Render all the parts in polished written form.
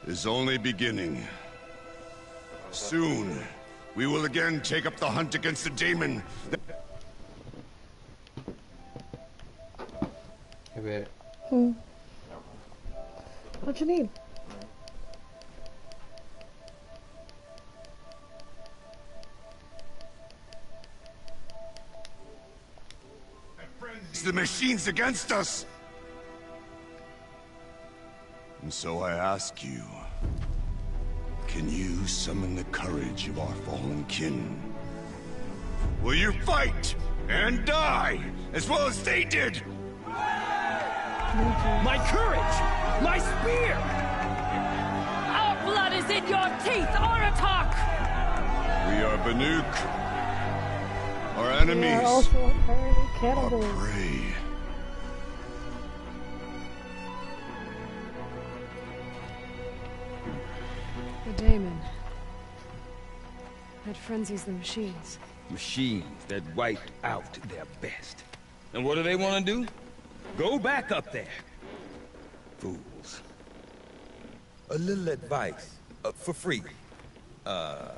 is only beginning. Soon, we will again take up the hunt against the daemon. Hey, babe. What you need? It's the machines against us! And so I ask you, can you summon the courage of our fallen kin? Will you fight and die as well as they did? My courage! My spear! Our blood is in your teeth, Aratak! We are Banuk. Our enemies We are also apparently are cannibals. prey. The daemon. That frenzies the machines. Machines that wiped out their best. And what do they want to do? Go back up there. Fools. A little advice. For free. Aloy.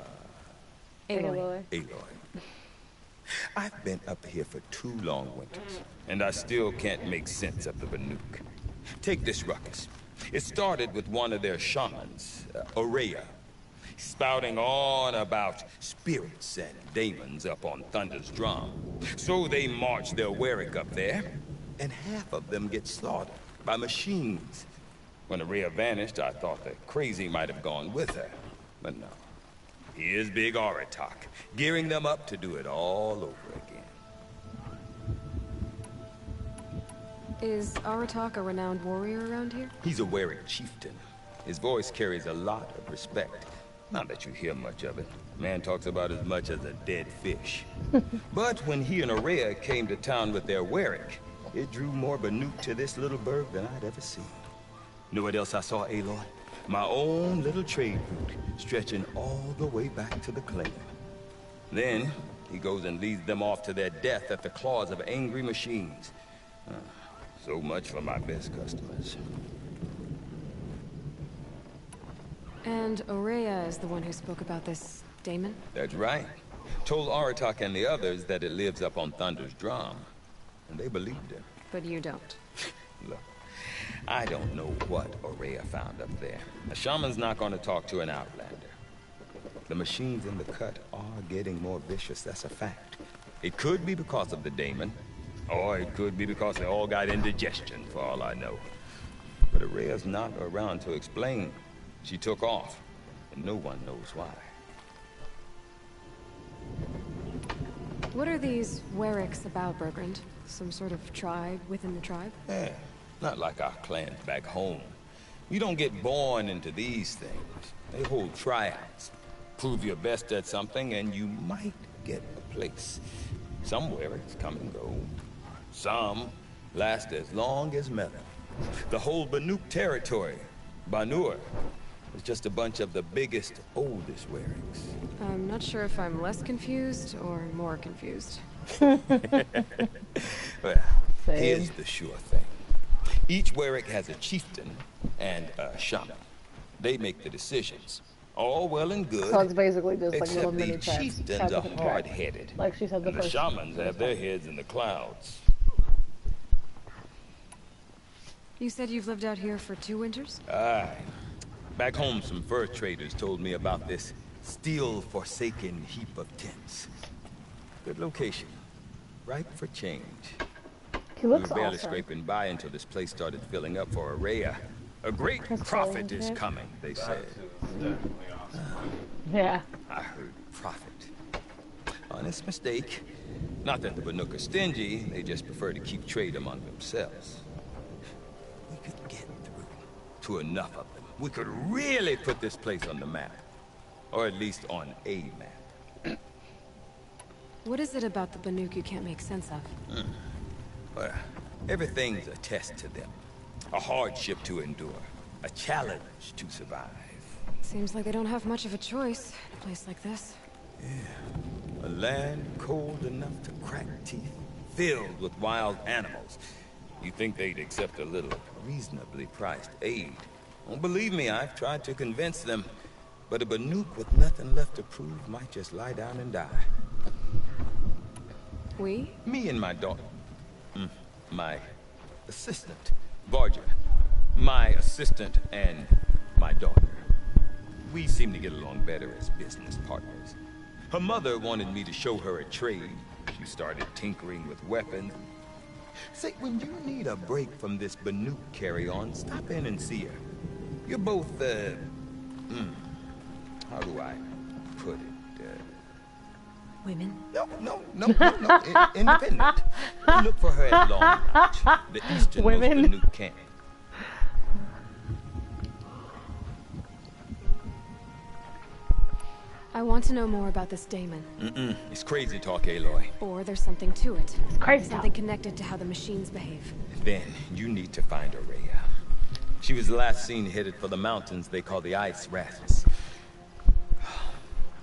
Aloy. I've been up here for 2 long winters, and I still can't make sense of the Banuk. Take this ruckus. It started with one of their shamans, Ourea, spouting on about spirits and demons up on Thunder's drum. So they march their Warwick up there, and half of them get slaughtered by machines. When Ourea vanished, I thought the crazy might have gone with her, but no. Here's Big Aratak, gearing them up to do it all over again. Is Aratak a renowned warrior around here? He's a Warwick chieftain. His voice carries a lot of respect. Not that you hear much of it. Man talks about as much as a dead fish. But when he and Ourea came to town with their Warwick, it drew more Banuk to this little burg than I'd ever seen. Know what else I saw, Aloy? My own little trade route, stretching all the way back to the claim. Then, he goes and leads them off to their death at the claws of angry machines. So much for my best customers. And Ourea is the one who spoke about this daemon? That's right. Told Aratak and the others that it lives up on Thunder's drum. And they believed him. But you don't. Look, I don't know what Ourea found up there. A shaman's not going to talk to an outlander. The machines in the cut are getting more vicious, that's a fact. It could be because of the daemon, or it could be because they all got indigestion, for all I know. But Ourea's not around to explain. She took off, and no one knows why. What are these Warwicks about, Bergrand? Some sort of tribe within the tribe? Yeah, not like our clans back home. You don't get born into these things. They hold tryouts. Prove your best at something, and you might get a place. Some Warwicks come and go. Some last as long as Melon. The whole Banuk territory, Banur, is just a bunch of the biggest, oldest Warwicks. I'm not sure if I'm less confused or more confused. Well, Same. here's the sure thing. Each Warwick has a chieftain and a shaman. They make the decisions. All well and good. So it's basically just like little except mini the tracks. chieftains are hard-headed. Like she said the And the first. shamans have their heads in the clouds. You said you've lived out here for 2 winters? Aye. Back home, some fur traders told me about this steel-forsaken heap of tents. Good location. Ripe for change. He We were looks barely awesome. scraping by until this place started filling up for Ourea. A great That's prophet so is good. coming, they said. Yeah. I heard prophet. Honest mistake. Not that the Banuk are stingy, they just prefer to keep trade among themselves. We could get through to enough of them. We could really put this place on the map. Or at least on a map. What is it about the Banuk you can't make sense of? Well, everything's a test to them. A hardship to endure. A challenge to survive. Seems like I don't have much of a choice in a place like this. A land cold enough to crack teeth, filled with wild animals. You think they'd accept a little reasonably priced aid? Well, believe me, I've tried to convince them. But a Banuk with nothing left to prove might just lie down and die. We? Me and my daughter. My assistant, Varja. My assistant and my daughter. We seem to get along better as business partners. Her mother wanted me to show her a trade. She started tinkering with weapons. Say, when you need a break from this Banuk carry-on, stop in and see her. You're both, how do I put it? Women? No. Independent. Look for her at Long Notch, the easternmost Women? Banuk camp. I want to know more about this Damon. It's crazy talk, Aloy. Or there's something to it. It's crazy. Something connected to how the machines behave. Then you need to find Ourea. She was last seen headed for the mountains they call the Ice Rats.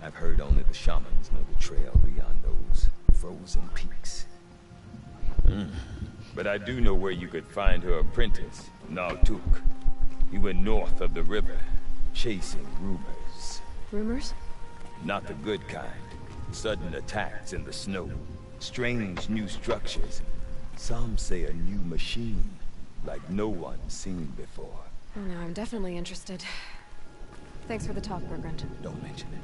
I've heard only the shamans know the trail beyond those frozen peaks. But I do know where you could find her apprentice, Naltuk. He went north of the river, chasing rumors. Rumors? Not the good kind. Sudden attacks in the snow. Strange new structures. Some say a new machine, like no one's seen before. Oh, no, I'm definitely interested. Thanks for the talk, Bergrand. Don't mention it.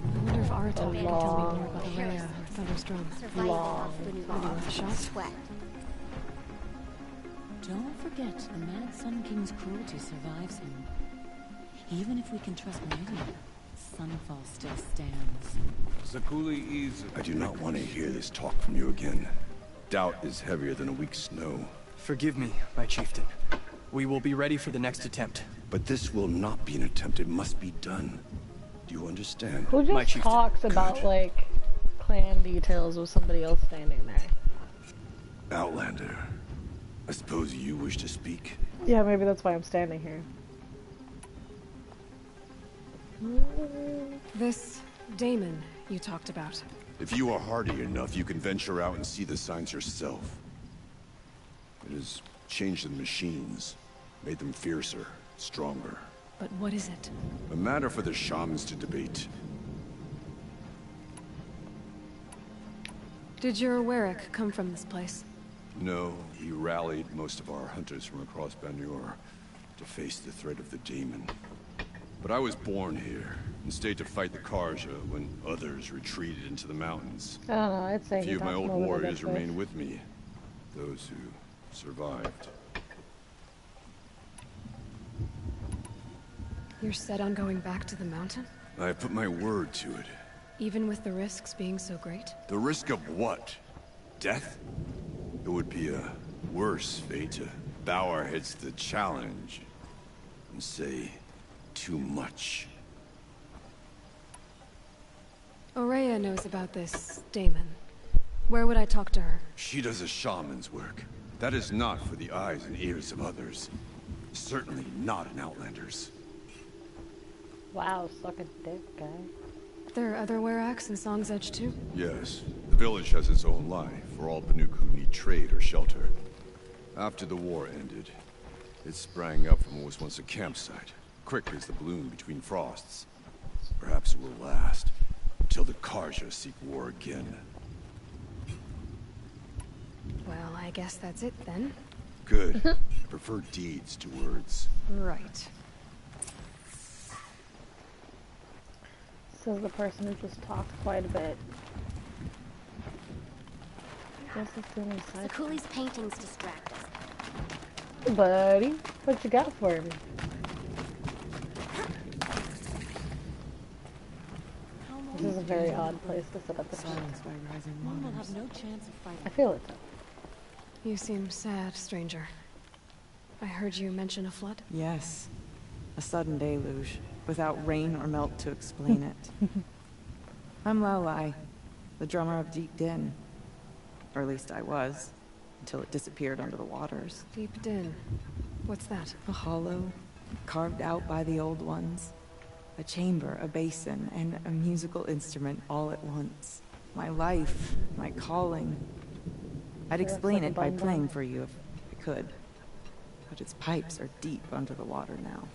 I wonder if Aratak can tell me more about Ourea or Thunderstrom. Maybe worth a shot. Sweat. Don't forget, the Mad Sun King's cruelty survives him. Even if we can trust Meridian, Sunfall still stands. Zakuli is... I do not want to hear this talk from you again. Doubt is heavier than a week's snow. Forgive me, my chieftain. We will be ready for the next attempt. But this will not be an attempt. It must be done. Do you understand? Who My just chieftain. talks about, Good. like, clan details with somebody else standing there? Outlander. I suppose you wish to speak? Yeah, maybe that's why I'm standing here. This Damon you talked about. If you are hardy enough, you can venture out and see the signs yourself. It has changed the machines, made them fiercer, stronger. But what is it? A matter for the shamans to debate. Did your Warwick come from this place? No, he rallied most of our hunters from across Banur to face the threat of the Daemon. But I was born here and stayed to fight the Karja when others retreated into the mountains. I don't know, I'd say A he few of my talks old more about warriors this remain place. with me. Those who survived. You're set on going back to the mountain? I have put my word to it. Even with the risks being so great? The risk of what? Death? It would be a worse fate to bow our heads to the challenge and say too much. Ourea knows about this Damon. Where would I talk to her? She does a shaman's work. That is not for the eyes and ears of others. Certainly not an Outlander's. Wow, suck a dick, guy. There are other Weraks in Song's Edge too? Yes, the village has its own life for all Banuk who need trade or shelter. After the war ended, it sprang up from what was once a campsite, quick as the bloom between frosts. Perhaps it will last, until the Karja seek war again. Well, I guess that's it then. Good. I prefer deeds to words. Right. Says the person who just talked quite a bit. I guess it's doing a side. Zakuli's paintings distract us. Buddy, what you got for me? This is a very odd place to set up a tent. One will have no chance of I fighting. feel it though. You seem sad, stranger. I heard you mention a flood. Yes. A sudden deluge, without rain or melt to explain it. I'm Laolai, the drummer of Deep Din. Or at least I was, until it disappeared under the waters. Deep Din. What's that? A hollow, carved out by the old ones. A chamber, a basin, and a musical instrument all at once. My life, my calling. I'd That's explain like a it by bun playing bun. for you if could. But its pipes are deep under the water now.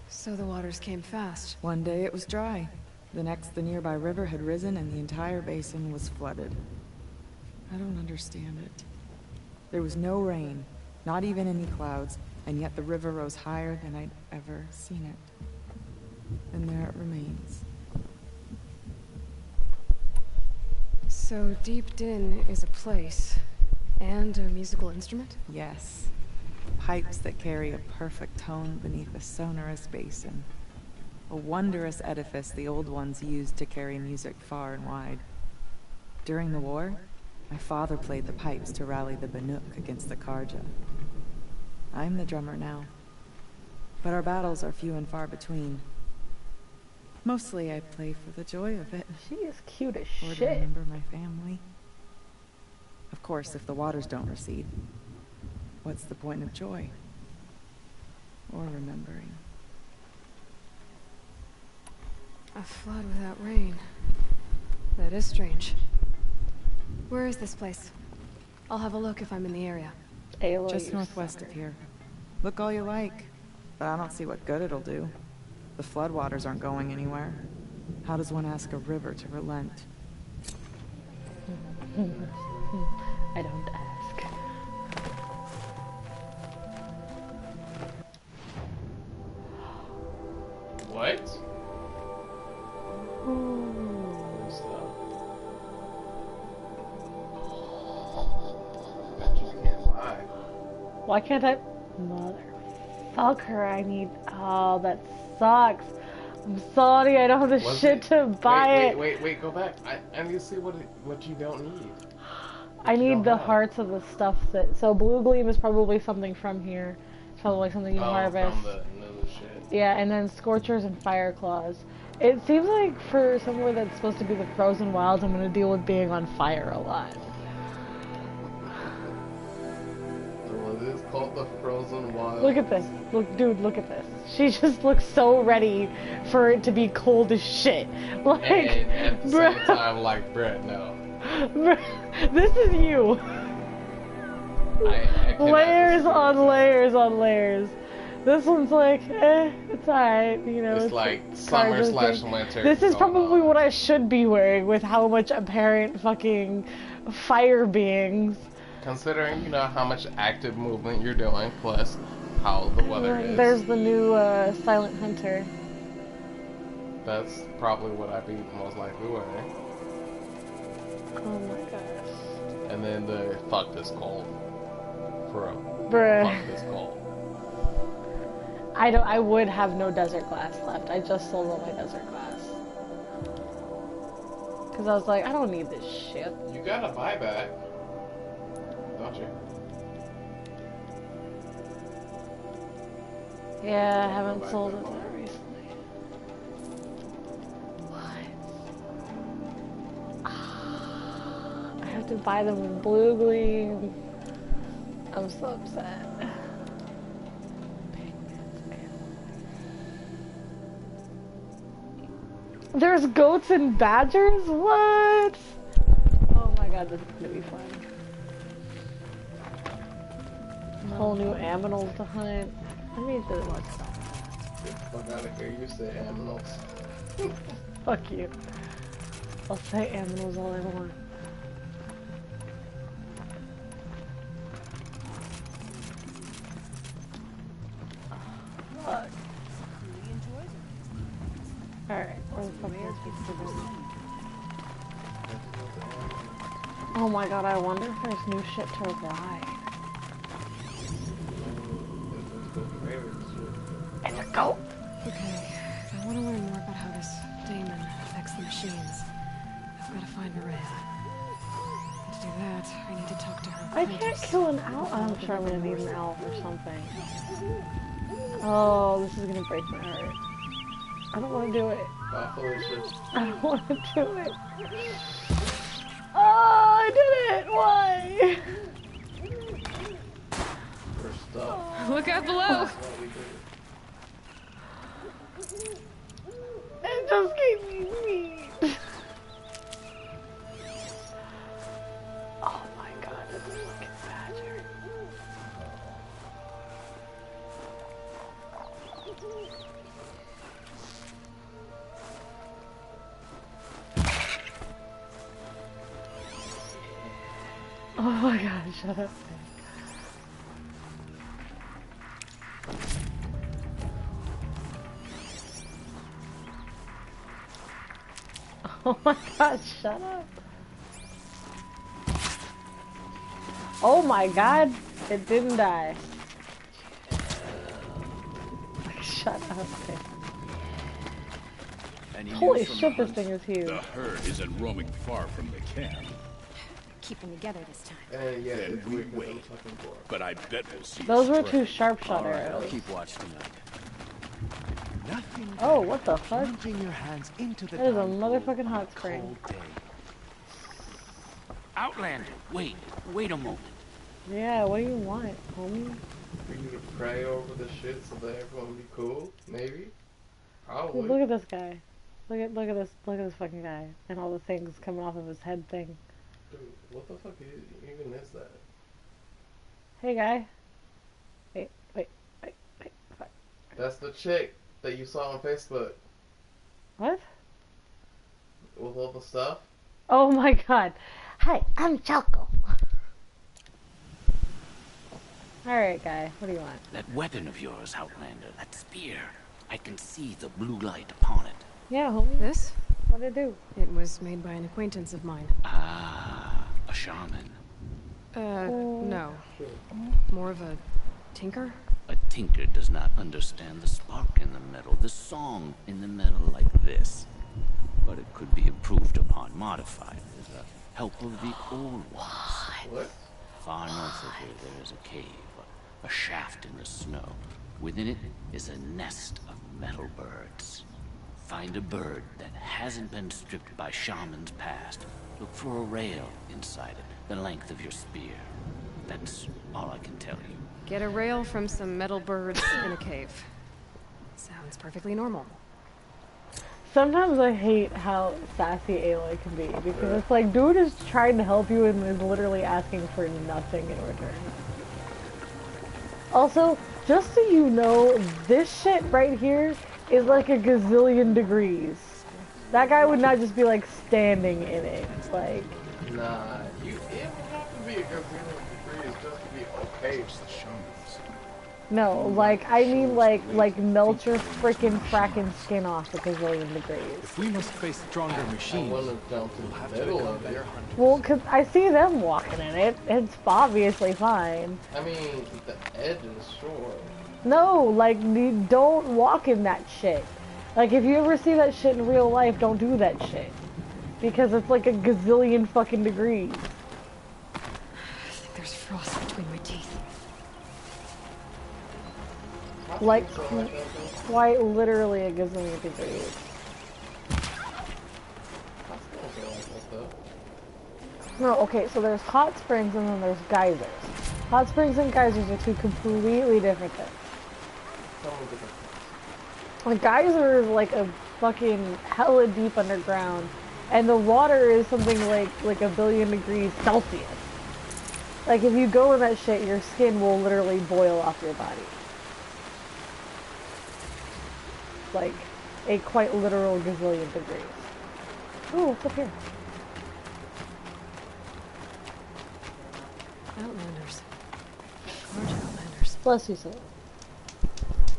So the waters came fast. One day it was dry. The next, the nearby river had risen and the entire basin was flooded. I don't understand it. There was no rain, not even any clouds, and yet the river rose higher than I'd ever seen it. And there it remains. So Deep Din is a place, and a musical instrument? Yes. Pipes that carry a perfect tone beneath a sonorous basin. A wondrous edifice the old ones used to carry music far and wide. During the war, my father played the pipes to rally the Banuk against the Karja. I'm the drummer now, but our battles are few and far between. Mostly I play for the joy of it. She is cute as Or to shit. remember my family. Of course, if the waters don't recede, what's the point of joy? Or remembering? A flood without rain. That is strange. Where is this place? I'll have a look if I'm in the area. Aloy, Just you northwest sucker. of here. Look all you like, but I don't see what good it'll do. The floodwaters aren't going anywhere. How does one ask a river to relent? I don't ask. What? Why can't I? Motherfucker, I need. Oh, that sucks. I'm sorry, I don't have the shit to buy it. Wait, go back. I need to see what you don't need. I need the hearts of the stuff that. So, Blue Gleam is probably something from here. It's probably something you harvest. From the new shit. Yeah, and then Scorchers and Fire Claws. It seems like for somewhere that's supposed to be the Frozen Wilds, I'm gonna deal with being on fire a lot. It is called the Frozen Wilds. Look at this. Look, dude, look at this. She just looks so ready for it to be cold as shit. Like, And at the same time, like, Brett, no. bruh, this is you. I Layers on layers on layers. This one's like, it's alright, you know. It's like cargo summer thing. / winter. This is going probably on. what I should be wearing with how much apparent fucking fire beings. Considering, you know, how much active movement you're doing, plus how the weather is. There's the new Silent Hunter. That's probably what I'd be most likely wearing. Oh my gosh. And then the fuck this cold. For real. Bruh. Fuck this cold. I would have no desert glass left. I just sold all my desert glass. Cause I was like, I don't need this shit. You got a buyback, don't you? Yeah, I haven't sold it that recently. What? I have to buy them in Blue Gleam. I'm so upset. There's goats and badgers? What? Oh my god, this is gonna be fun. Whole new aminals to hunt. I mean, there's lots of stuff. Fuck out of here, you say animals. Fuck you. I'll say aminals all I want. Fuck. Alright, where the fuck is this? Oh my god, I wonder if there's new shit to ride. It's a goat! Okay, if I want to learn more about how this daemon affects the machines, I've got to find Maria. And to do that, I need to talk to her. I can't kill an owl. I'm sure I'm gonna need an owl or something. Oh, this is gonna break my heart. I don't want to do it. Bye, Felicia. I don't want to do it. Oh, I did it! Why? First up. Look out below! It just gave me meat. Oh Oh my god, shut up. Oh my god, shut up. Oh my god, it didn't die. Like, shut up. Holy shit, this thing is huge. The herd isn't roaming far from the camp. Keep them together this time. Yeah, Then we wait. But I bet we'll see. Those were two sharp shot I'll arrows. keep watch tonight. Nothing Oh, what the fuck? plunging your hands into the That is a dark motherfucking hot spring. cold day. Outlander, wait a moment. Yeah, what do you want, homie? We need to pray over the shit so that everyone will be cool, maybe? Probably. Dude, look at this guy. Look at this fucking guy. And all the things coming off of his head thing. Dude, what the fuck even is that? Hey guy. Wait. Fuck. That's the chick that you saw on Facebook. What? With all the stuff? Oh my god. Hi, I'm Choco. Alright guy, what do you want? That weapon of yours, Outlander, that spear. I can see the blue light upon it. Yeah, homie. This? What'd it do? It was made by an acquaintance of mine. Ah, a shaman. No. More of a tinker? A tinker does not understand the spark in the metal, the song in the metal like this. But it could be improved upon, modified with the help of the old ones. What? Far north of here, there is a cave, a shaft in the snow. Within it is a nest of metal birds. Find a bird that hasn't been stripped by shamans past. Look for a rail inside it, the length of your spear. That's all I can tell you. Get a rail from some metal birds in a cave. Sounds perfectly normal. Sometimes I hate how sassy Aloy can be, because it's like, dude is trying to help you and is literally asking for nothing in return. Also, just so you know, this shit right here is like a gazillion degrees. That guy would not just be like standing in it, like... Nah, it would have to be a good degrees just to be okay. No, like, I mean like melt your freaking fracking skin off a gazillion degrees. If we must face stronger machines, we'll have to become their hunter. Well, cause I see them walking in it. It's obviously fine. I mean, the edge is short. No, like, you don't walk in that shit. Like, if you ever see that shit in real life, don't do that shit. Because it's like a gazillion fucking degrees. I think there's frost between my teeth. Like, quite literally a gazillion degrees. No, okay, so there's hot springs and then there's geysers. Hot springs and geysers are two completely different things. A geyser is like a fucking hella deep underground, and the water is something like a billion degrees Celsius. Like, if you go in that shit, your skin will literally boil off your body. Like, a quite literal gazillion degrees. Ooh, what's up here? Outlanders. Large outlanders. Bless you, sir.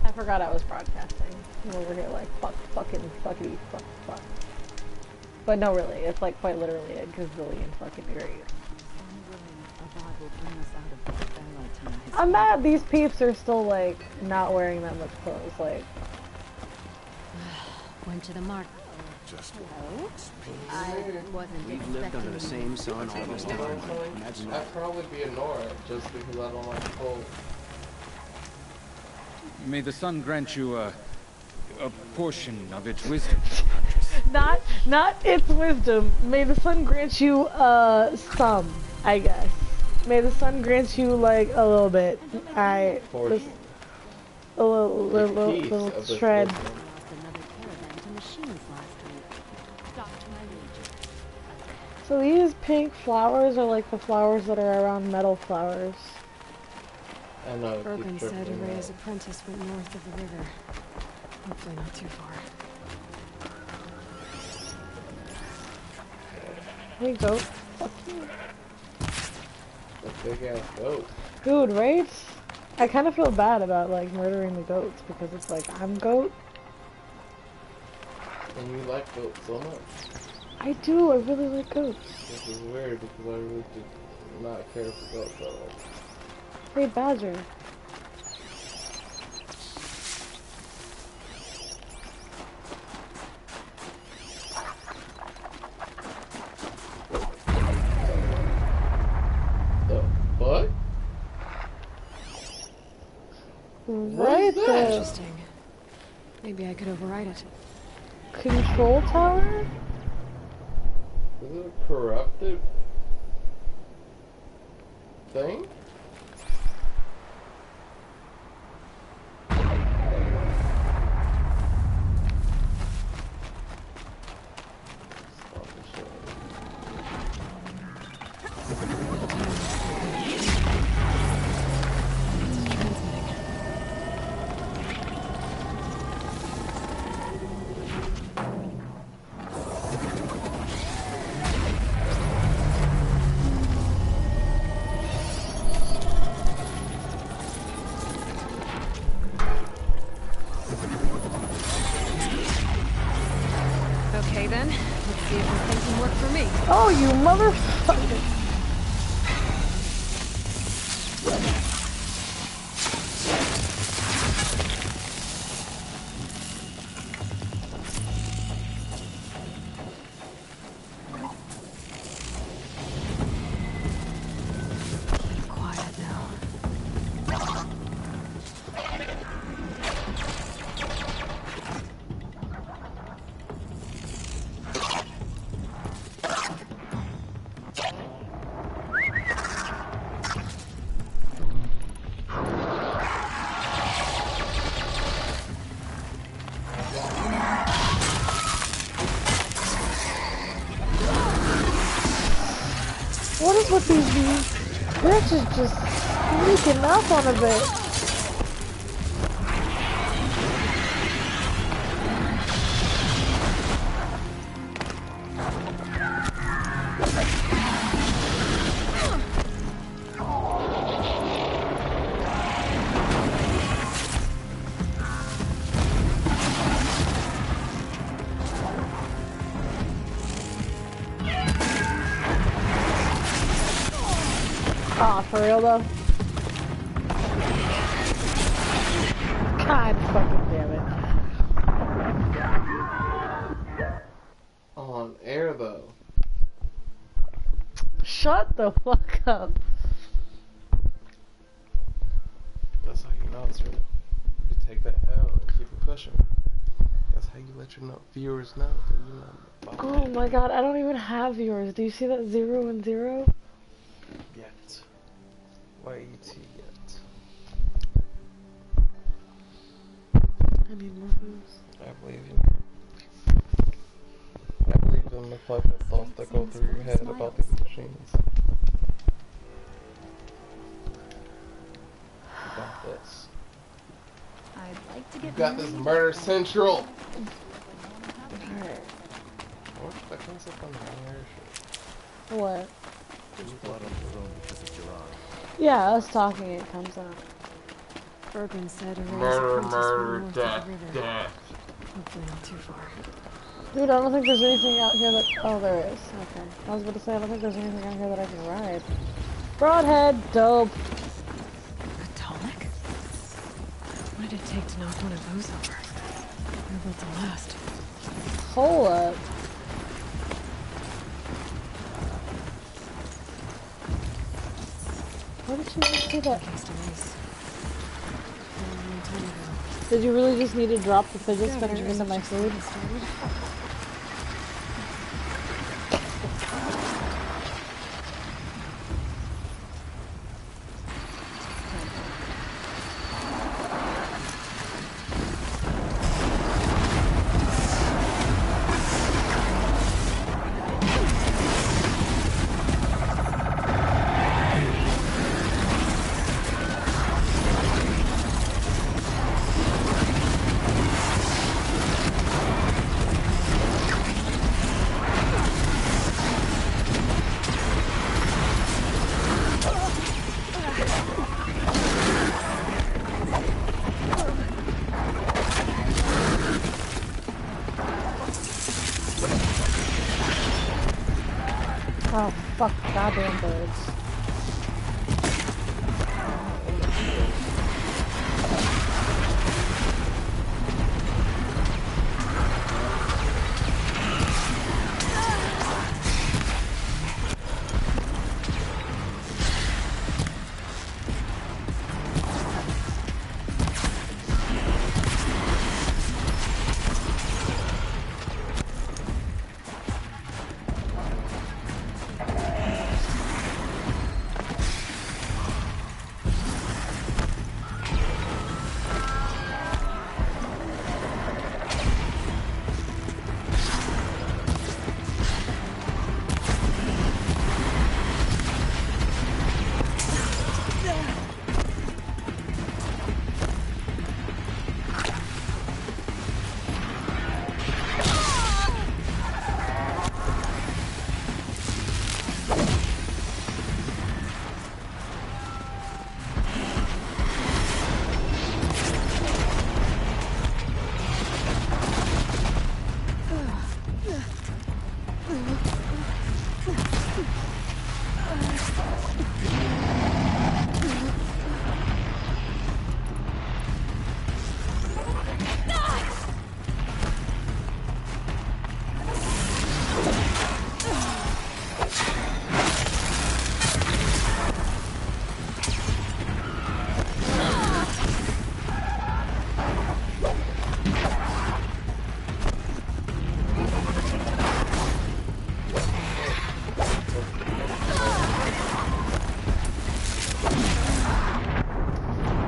I forgot I was broadcasting. I'm over here like, fuckity, fuck. But no, really, it's like quite literally a gazillion fucking degrees. I'm mad these peeps are still like, not wearing that much clothes, like. Went to the market. Just I wasn't we've lived under the same sun all this time. Imagine that. I'd probably be a Nora just because I don't like cold. May the sun grant you a portion of its wisdom. Not its wisdom. May the sun grant you some, I guess. May the sun grant you like a little bit. A little shred. So these pink flowers are like the flowers that are around metal flowers. I know. Brogan said Araya's apprentice went north of the river. Hopefully not too far. Hey, goat. Fuck you. Big ass goat. Dude, right? I kind of feel bad about like murdering the goats because it's like I'm goat. And you like goats so much. I do. I really like goats. This is weird because I really do not care for goats at all. Hey, Badger. What? Right there. Interesting. Maybe I could override it. Control tower? Is it a corrupted thing? Okay then, let's see if this thing can work for me. Oh, you motherfucker! Quiet now. What is with these bitches just sneaking up on a bit? Aw, for real though? God fucking damn it. On air though. Shut the fuck up. That's how you know it's real. You take that L and keep it pushing. That's how you let your viewers know that you know. Oh my god, I don't even have viewers. Do you see that 0 and 0? Yet. YET yet. I need more booze. I believe you. I believe in the fucking thoughts that go through your head about these machines. You got this. I'd like to You get got this Murder Central! Alright. What the concept on the air shit? What? You brought up your own because of your arm. Yeah, us talking it comes out. Bergman said a Murder, race murder, north of death, the river. death. Hopefully not too far. Dude, I don't think there's anything out here that... Oh, there is. Okay. I was about to say, I don't think there's anything out here that I can ride. Broadhead, dope. Atomic? What did it take to knock one of those over? They're built to last. Hold up. Why did you just do that? Did you really just need to drop the fidget spinner into my food? goddamn birds.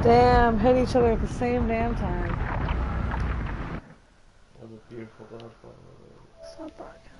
Damn, hit each other at the same damn time. That was a beautiful dodgeball. Stop barking.